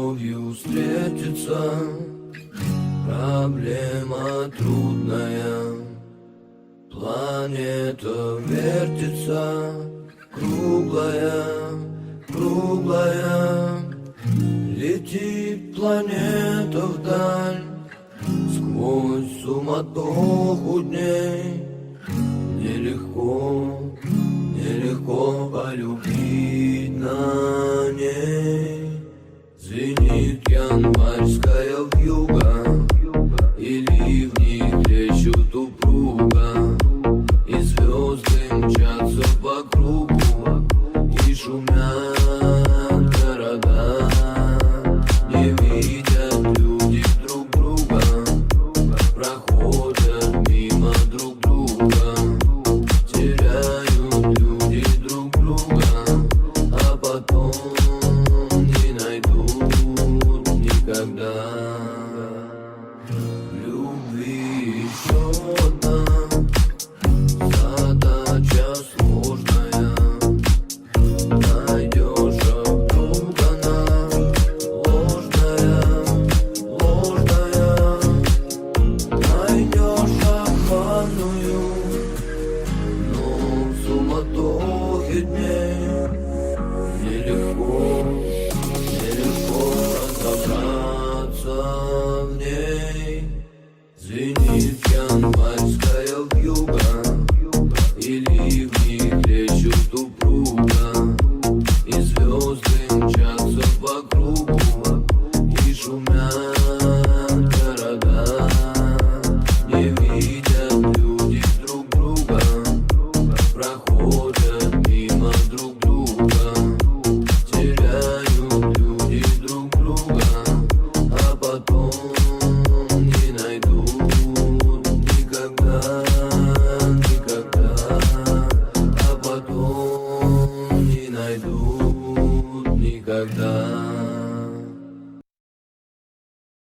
любовью встретиться. Проблема трудная, планета вертится, круглая, круглая. Летит планета вдаль, сквозь суматоху дней. Нелегко, нелегко полюбить на ней. Звенит январская вьюга, и ливни трещут упруга, и звезды мчатся по кругу, и шумят города. Не видят люди друг друга, проходят мимо друг друга. Теряют люди друг друга, а потом не найдут никогда. Любви еще одна задача сложная. Найдешь, а вдруг она ложная, ложная. Найдешь обманную, но в суматохе дней нелегко, нелегко разобраться в ней. Звенит январская вьюга, и ливни трещут упруга, и звезды мчатся по кругу, и шумят города. Не видят люди друг друга, проходят мимо друг друга. Теряют люди друг друга, а потом не найдут никогда, никогда. А потом не найдут никогда.